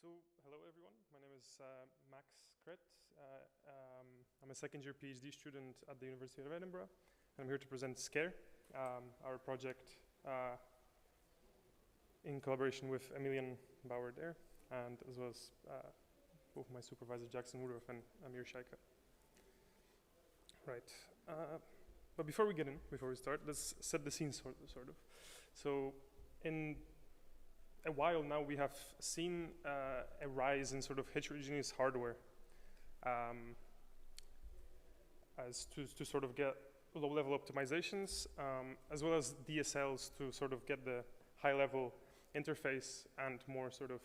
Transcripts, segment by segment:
So, hello everyone. My name is Max Kret. I'm a second year PhD student at the University of Edinburgh. I'm here to present ScaIR, our project in collaboration with Emilien, Bauer there, and as well as both my supervisor Woodruff and Amir, Shaikhha. Right. But before we start, let's set the scene sort of. So, in a while now, we have seen a rise in sort of heterogeneous hardware as to sort of get low-level optimizations, as well as DSLs to sort of get the high-level interface and more sort of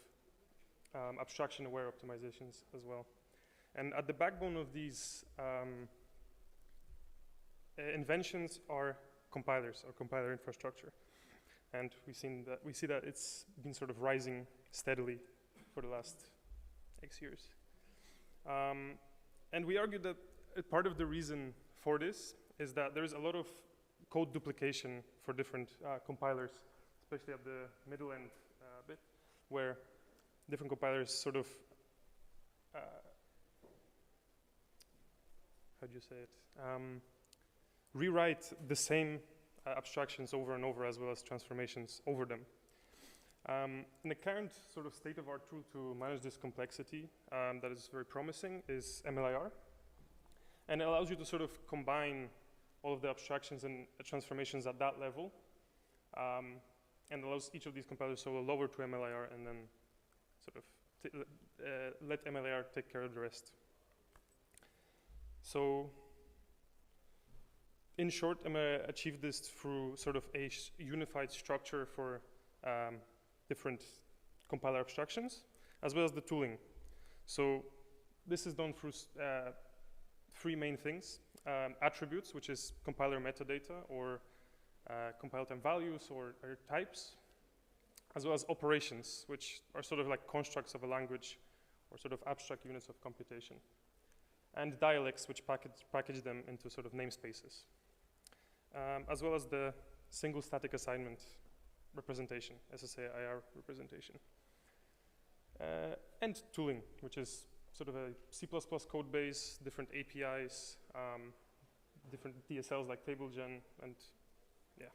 abstraction-aware optimizations as well. And at the backbone of these inventions are compilers or compiler infrastructure. And we see that it's been sort of rising steadily for the last X years. And we argue that part of the reason for this is that there is a lot of code duplication for different compilers, especially at the middle end bit, where different compilers sort of, how do you say it, rewrite the same abstractions over and over, as well as transformations over them. And the current sort of state-of-art tool to manage this complexity that is very promising is MLIR. And it allows you to sort of combine all of the abstractions and transformations at that level, and allows each of these compilers to lower to MLIR and then sort of let MLIR take care of the rest. So, in short, I'm going to achieve this through sort of a unified structure for different compiler abstractions, as well as the tooling. So this is done through three main things. Attributes, which is compiler metadata, or compile time values, or types, as well as operations, which are sort of like constructs of a language, or sort of abstract units of computation. And dialects, which package them into sort of namespaces. As well as the single static assignment representation, ScaIR representation. And tooling, which is sort of a C++ code base, different APIs, different DSLs like TableGen, and yeah.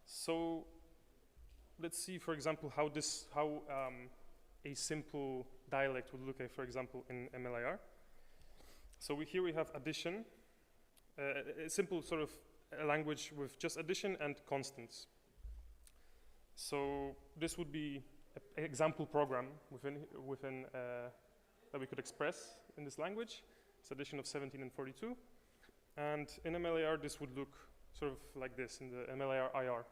So let's see, for example, how a simple dialect would look like, for example, in MLIR. So here we have addition. A simple sort of a language with just addition and constants. So this would be an example program within that we could express in this language. It's addition of 17 and 42. And in MLIR, this would look sort of like this in the MLIR IR,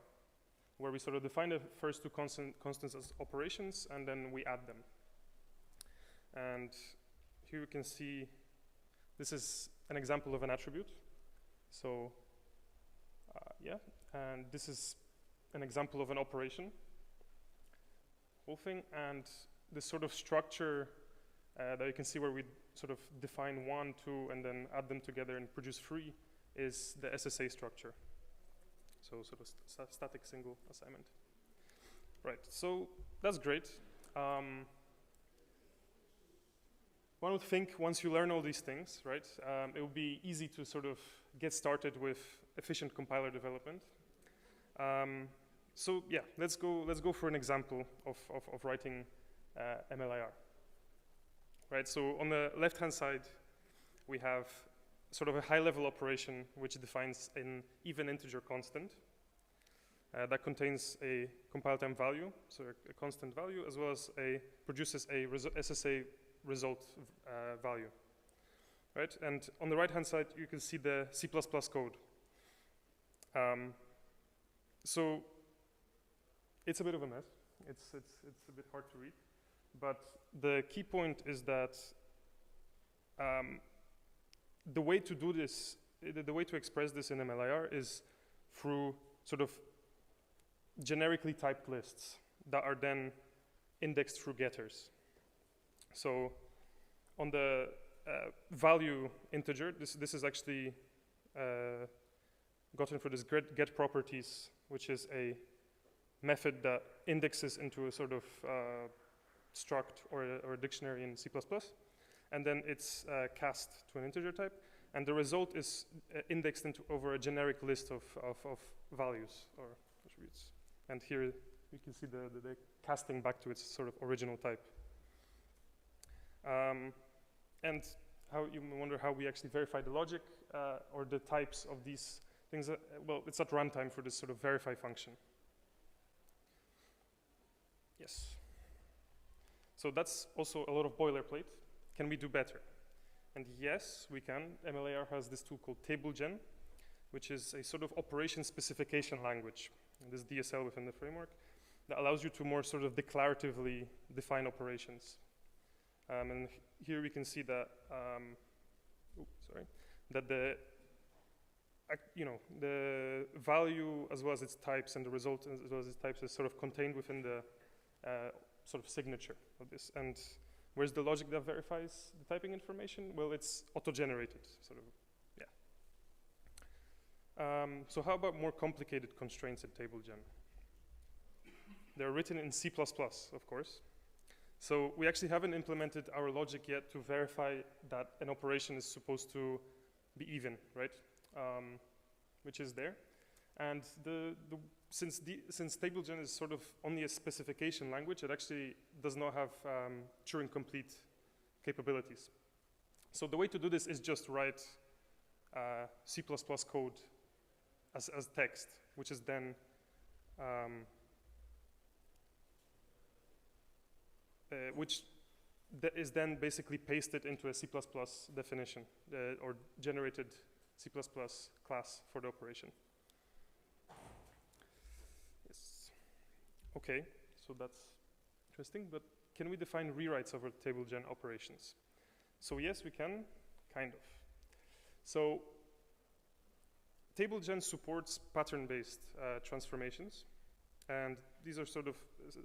where we sort of define the first two constants as operations, and then we add them. And here you can see this is an example of an attribute. So, yeah, and this is an example of an operation, whole thing, and this sort of structure that you can see where we sort of define 1, 2, and then add them together and produce 3 is the SSA structure. So sort of static single assignment. Right, so that's great. One would think once you learn all these things, right, it would be easy to sort of get started with efficient compiler development. So yeah, let's go for an example of writing MLIR. Right, so on the left-hand side, we have sort of a high-level operation which defines an even integer constant that contains a compile time value, so a constant value, as well as produces a SSA result value, right? And on the right-hand side, you can see the C++ code. So it's a bit of a mess. It's a bit hard to read, but the key point is that the way to do this, the way to express this in MLIR is through sort of generically typed lists that are then indexed through getters. So on the value integer, this is actually gotten for this get properties, which is a method that indexes into a sort of struct or a dictionary in C++, and then it's cast to an integer type, and the result is indexed over a generic list of values or attributes. And here you can see the casting back to its sort of original type. And how you wonder how we actually verify the logic or the types of these things. Well, it's at runtime for this sort of verify function. Yes. So that's also a lot of boilerplate. Can we do better? And yes, we can. MLIR has this tool called TableGen, which is a sort of operation specification language, this DSL within the framework, that allows you to more sort of declaratively define operations. And here we can see that, that the value as well as its types and the result as well as its types is sort of contained within the sort of signature of this. And where's the logic that verifies the typing information? Well, it's auto-generated, sort of, yeah. So how about more complicated constraints at TableGen? They're written in C++, of course. So we actually haven't implemented our logic yet to verify that an operation is supposed to be even, right? Which is there. And since TableGen is sort of only a specification language, it actually does not have Turing complete capabilities. So the way to do this is just write C++ code as text, which is then is then basically pasted into a C++ definition or generated C++ class for the operation. Yes. Okay, so that's interesting, but can we define rewrites over TableGen operations? So yes, we can, kind of. So TableGen supports pattern-based transformations, and these are sort of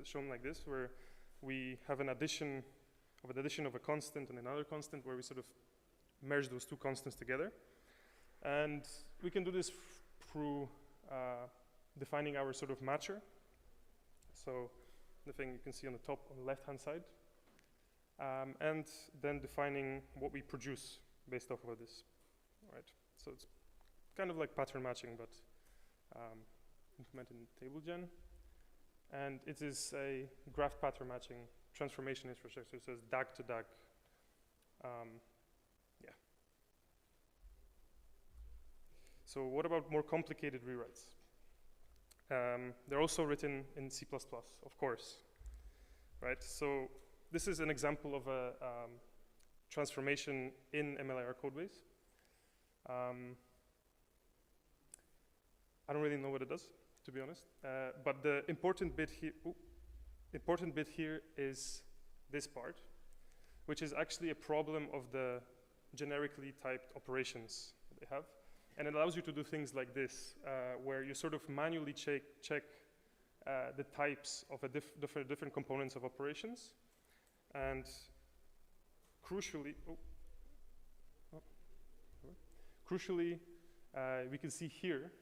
shown like this, where we have an addition of a constant and another constant, where we sort of merge those two constants together. And we can do this through defining our sort of matcher. So the thing you can see on the top, on the left-hand side. And then defining what we produce based off of this, right? So it's kind of like pattern matching, but implemented in TableGen. And it is a graph pattern matching transformation infrastructure. So it's DAG to DAG. Yeah. So what about more complicated rewrites? They're also written in C++, of course, right? So this is an example of a transformation in MLIR codebase. I don't really know what it does, to be honest. But the important bit here is this part, which is actually a problem of the generically typed operations that they have. And it allows you to do things like this, where you sort of manually check the types of different components of operations. And crucially, we can see here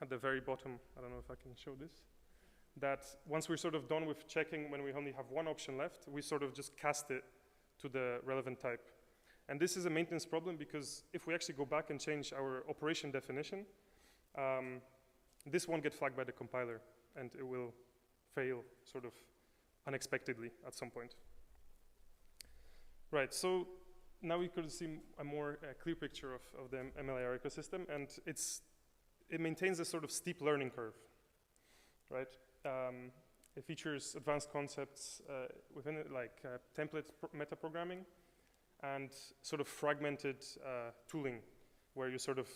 at the very bottom, I don't know if I can show this, that once we're sort of done with checking, when we only have one option left, we sort of just cast it to the relevant type. And this is a maintenance problem because if we actually go back and change our operation definition, this won't get flagged by the compiler and it will fail sort of unexpectedly at some point. Right, so now we could see a more clear picture of the MLIR ecosystem, and it maintains a sort of steep learning curve, right? It features advanced concepts within it, like template metaprogramming, and sort of fragmented tooling, where you sort of,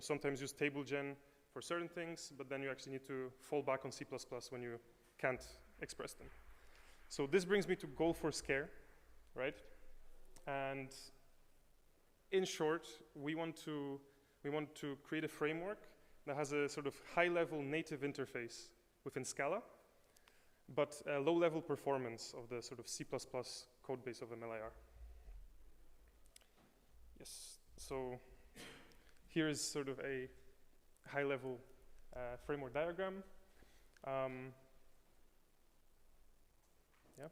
sometimes use TableGen for certain things, but then you actually need to fall back on C++ when you can't express them. So this brings me to goal for ScaIR, right? And in short, we want to create a framework that has a sort of high-level native interface within Scala, but a low-level performance of the sort of C++ code base of MLIR. Yes, so here is sort of a high-level framework diagram. Yeah,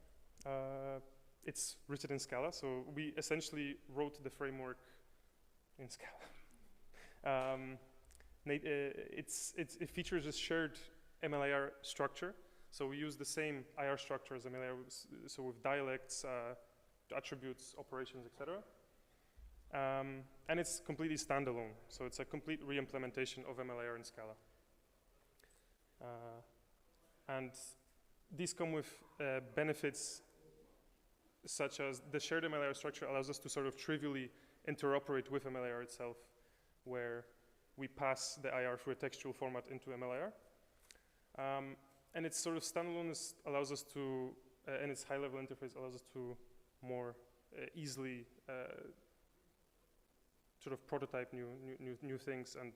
It's written in Scala, so we essentially wrote the framework in Scala. It features a shared MLIR structure, so we use the same IR structure as MLIR, so with dialects, attributes, operations, etc. And it's completely standalone, so it's a complete re-implementation of MLIR in Scala. And these come with benefits such as the shared MLIR structure allows us to sort of trivially interoperate with MLIR itself, where we pass the IR through a textual format into MLIR. And its sort of standaloneness allows us to, and its high-level interface allows us to more easily sort of prototype new things and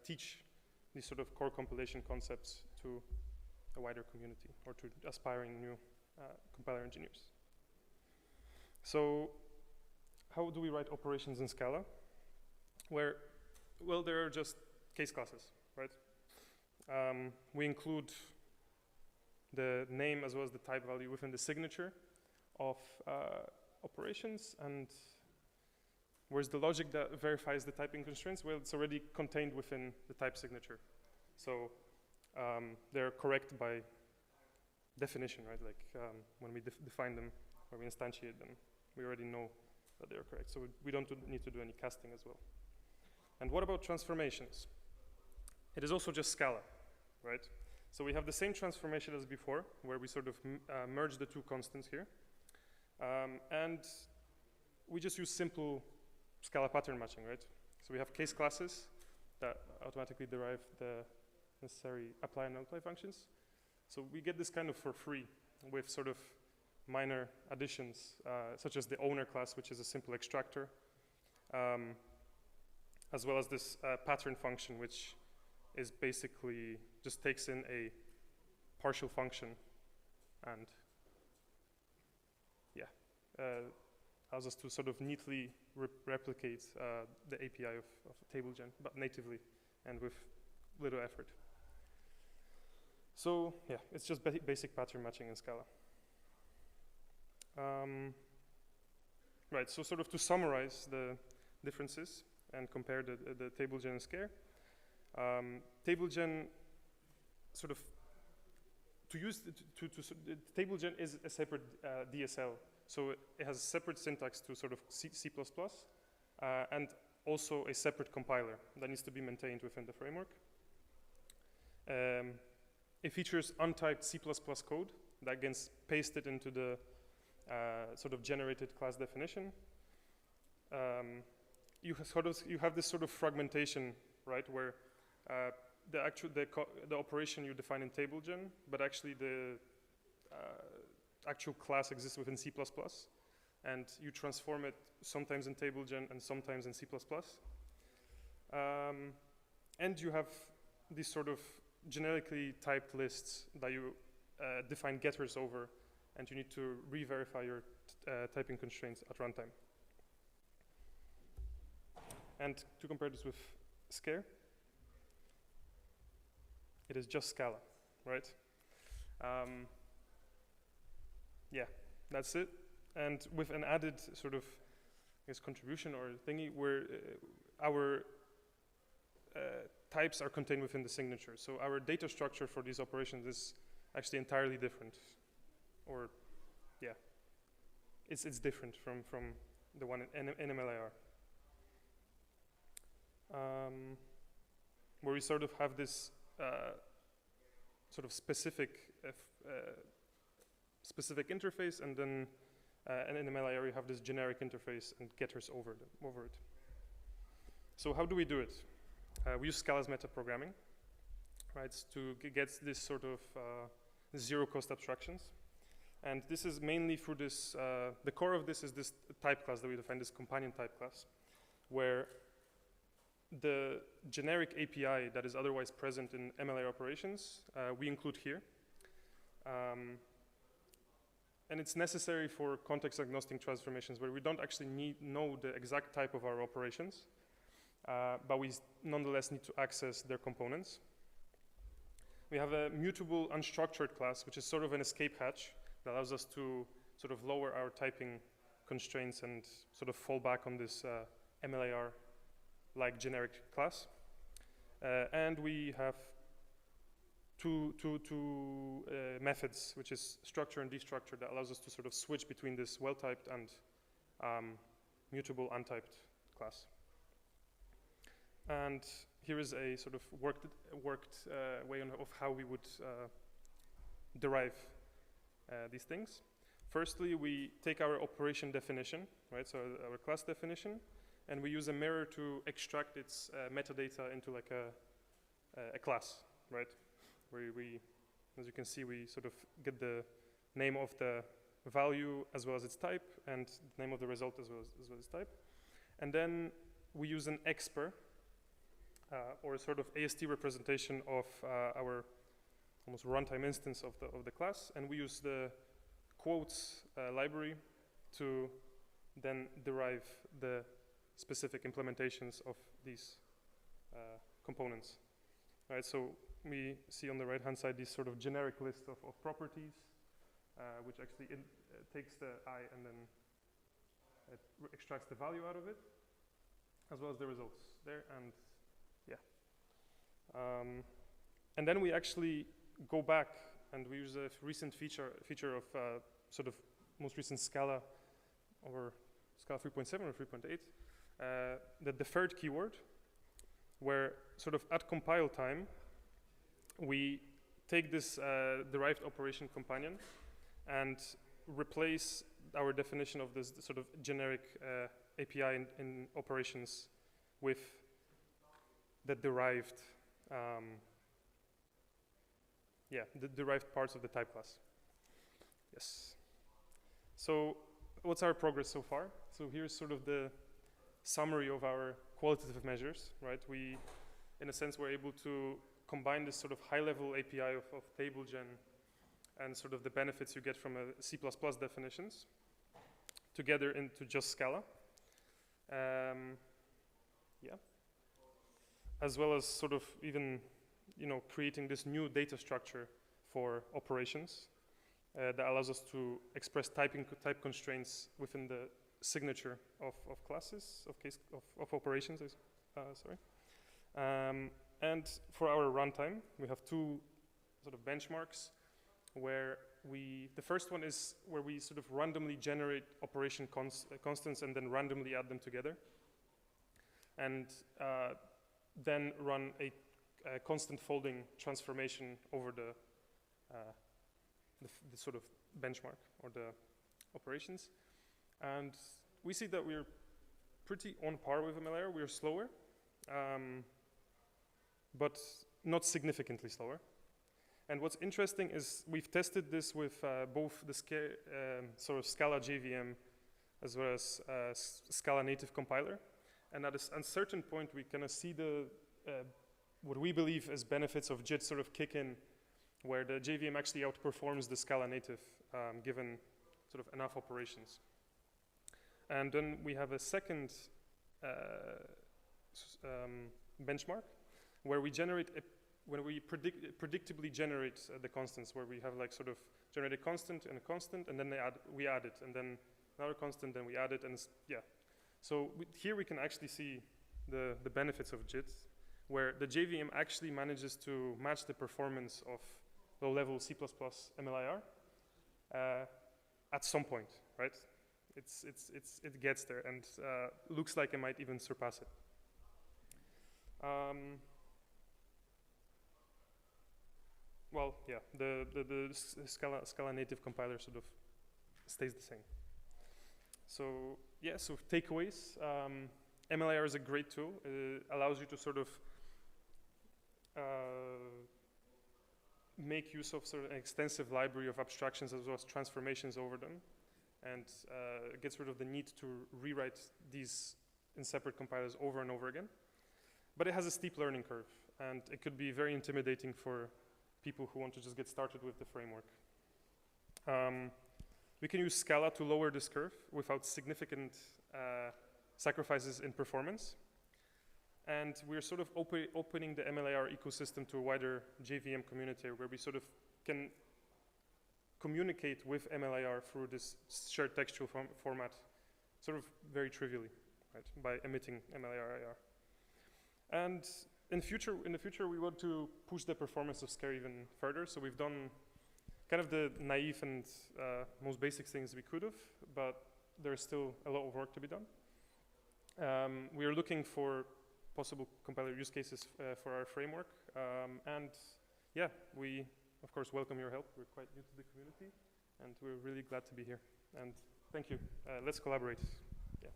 teach these sort of core compilation concepts to a wider community or to aspiring new compiler engineers. So how do we write operations in Scala? Well, there are just case classes, right? We include the name as well as the type value within the signature of operations, and where's the logic that verifies the typing constraints? Well, it's already contained within the type signature. So they're correct by definition, right? Like when we define them or we instantiate them, we already know that they're correct. So we don't need to do any casting as well. And what about transformations? It is also just Scala, right? So we have the same transformation as before, where we sort of merge the two constants here. And we just use simple Scala pattern matching, right? So we have case classes that automatically derive the necessary apply and nullify functions. So we get this kind of for free with sort of minor additions, such as the owner class, which is a simple extractor, as well as this pattern function, which is basically just takes in a partial function and allows us to sort of neatly replicate the API of TableGen, but natively and with little effort. So yeah, it's just basic pattern matching in Scala. Right, so sort of to summarize the differences and compare the TableGen and ScaIR. TableGen sort of, TableGen is a separate DSL. So it has a separate syntax to sort of C++, and also a separate compiler that needs to be maintained within the framework. It features untyped C++ code that gets pasted into the sort of generated class definition. You have this sort of fragmentation, right, where the operation you define in TableGen, but actually the actual class exists within C++, and you transform it sometimes in TableGen and sometimes in C++. And you have these sort of generically typed lists that you define getters over, and you need to re-verify your typing constraints at runtime. And to compare this with ScaIR, it is just Scala, right? Yeah, that's it. And with an added sort of, I guess, contribution or thingy where our types are contained within the signature. So our data structure for these operations is actually entirely different. Or, yeah, it's different from the one in MLIR. Where we sort of have this sort of specific interface, and then and in MLIR you have this generic interface and getters over it. So how do we do it? We use Scala's metaprogramming, right, to get this sort of zero-cost abstractions. And this is mainly through this, the core of this is this type class that we define, this companion type class, where the generic API that is otherwise present in MLIR operations, we include here. And it's necessary for context-agnostic transformations where we don't actually know the exact type of our operations, but we nonetheless need to access their components. We have a mutable unstructured class, which is sort of an escape hatch that allows us to sort of lower our typing constraints and sort of fall back on this MLIR like generic class. And we have two methods, which is structure and destructure, that allows us to sort of switch between this well-typed and mutable untyped class. And here is a sort of worked way of how we would derive these things. Firstly, we take our operation definition, right? So our class definition, and we use a mirror to extract its metadata into like a class, right? Where we, as you can see, we sort of get the name of the value as well as its type, and the name of the result as well as its type. And then we use an expr, or a sort of AST representation of our almost runtime instance of the class, and we use the quotes library to then derive the specific implementations of these components. Right, so we see on the right-hand side this sort of generic list of properties, which actually takes the I and then it extracts the value out of it, as well as the results there, and yeah. And then we actually go back and we use a recent feature of sort of most recent Scala, or Scala 3.7 or 3.8, the deferred keyword, where sort of at compile time, we take this derived operation companion and replace our definition of this sort of generic API in operations with the derived, the derived parts of the type class. Yes. So what's our progress so far? So here's sort of the summary of our qualitative measures, right? We, in a sense, were able to combine this sort of high-level API of table gen and sort of the benefits you get from a C++ definitions together into just Scala. As well as sort of even, creating this new data structure for operations that allows us to express type constraints within the signature of classes, of operations, and for our runtime, we have two sort of benchmarks where the first one is where we sort of randomly generate operation constants and then randomly add them together. And then run a constant folding transformation over the sort of benchmark or the operations. And we see that we're pretty on par with MLIR. We're slower, but not significantly slower. And what's interesting is we've tested this with both the sort of Scala JVM as well as Scala native compiler. And at a certain point, we kind of see the what we believe as benefits of JIT sort of kick in, where the JVM actually outperforms the Scala native given sort of enough operations. And then we have a second benchmark where we generate when we predictably generate the constants, where we have like sort of generate a constant, and then we add it, and then another constant, then we add it, and yeah. So here we can actually see the benefits of JIT, where the JVM actually manages to match the performance of low-level C++ MLIR at some point, right? It gets there, and looks like it might even surpass it. Well, yeah, the Scala native compiler sort of stays the same. So yeah, so takeaways. MLIR is a great tool. It allows you to sort of make use of sort of an extensive library of abstractions as well as transformations over them, and gets rid of the need to rewrite these in separate compilers over and over again. But it has a steep learning curve, and it could be very intimidating for people who want to just get started with the framework. We can use Scala to lower this curve without significant sacrifices in performance. And we're sort of opening the MLIR ecosystem to a wider JVM community where we sort of can communicate with MLIR through this shared textual format, sort of very trivially, right, by emitting MLIR. And in the future, we want to push the performance of ScaIR even further. So we've done kind of the naive and most basic things we could have, but there's still a lot of work to be done. We are looking for possible compiler use cases for our framework. And yeah, we, of course, welcome your help. We're quite new to the community, and we're really glad to be here. And thank you. Let's collaborate. Yeah.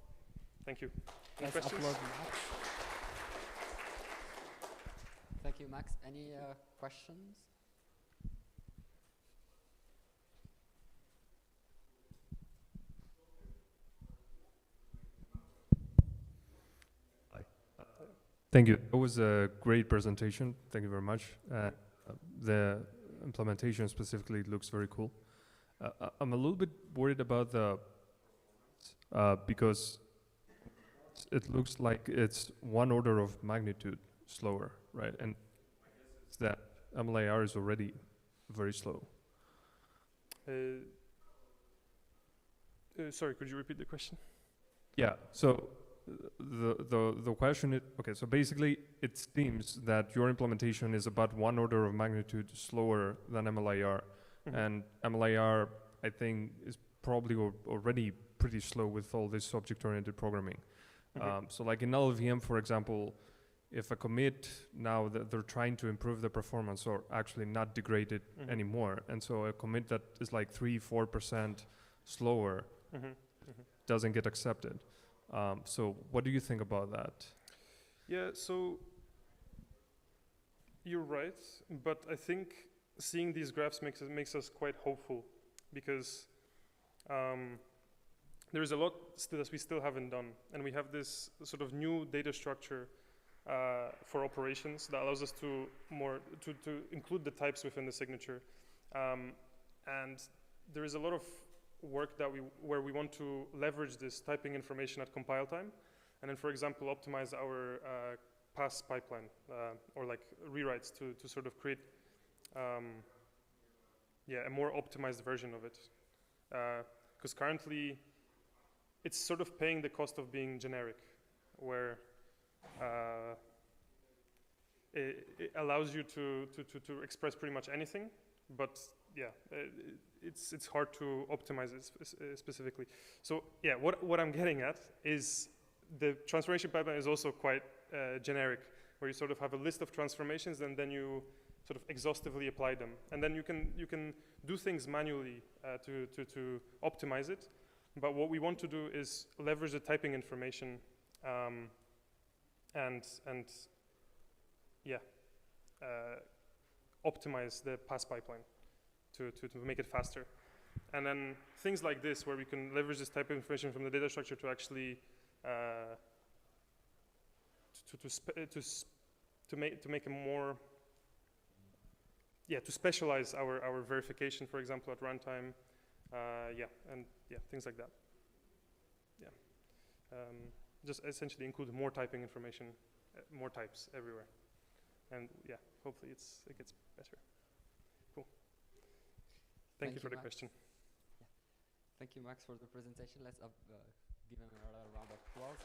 Thank you. Any questions? Thank you, Max. Any questions? Thank you. It was a great presentation. Thank you very much. The implementation specifically looks very cool. I'm a little bit worried about the because it looks like it's 1 order of magnitude slower, right? And it's that MLIR is already very slow. Sorry, could you repeat the question? Yeah. So the question is, okay, so basically it seems that your implementation is about 1 order of magnitude slower than MLIR. Mm-hmm. And MLIR, I think, is probably already pretty slow with all this object-oriented programming. Mm-hmm. So like in LLVM, for example, if a commit now that they're trying to improve the performance or actually not degrade it mm-hmm. anymore, and so a commit that is like 3-4% slower mm-hmm. Mm-hmm. doesn't get accepted. So what do you think about that? Yeah, so you're right, but I think seeing these graphs makes us quite hopeful, because there is a lot that we still haven't done, and we have this sort of new data structure for operations that allows us to include the types within the signature, and there is a lot of work that where we want to leverage this typing information at compile time, and then, for example, optimize our pass pipeline or like rewrites to sort of create a more optimized version of it, because currently it's sort of paying the cost of being generic, where it allows you to express pretty much anything, but yeah, it's hard to optimize it specifically. So yeah, what I'm getting at is the transformation pipeline is also quite generic, where you sort of have a list of transformations and then you sort of exhaustively apply them, and then you can do things manually to optimize it. But what we want to do is leverage the typing information and optimize the pass pipeline to make it faster. And then things like this, where we can leverage this type of information from the data structure to actually to make a more to specialize our verification, for example, at runtime, things like that. Just essentially include more typing information, more types everywhere, and hopefully it gets better. Cool. Thank you for the question. Yeah. Thank you, Max, for the presentation. Let's give him a round of applause.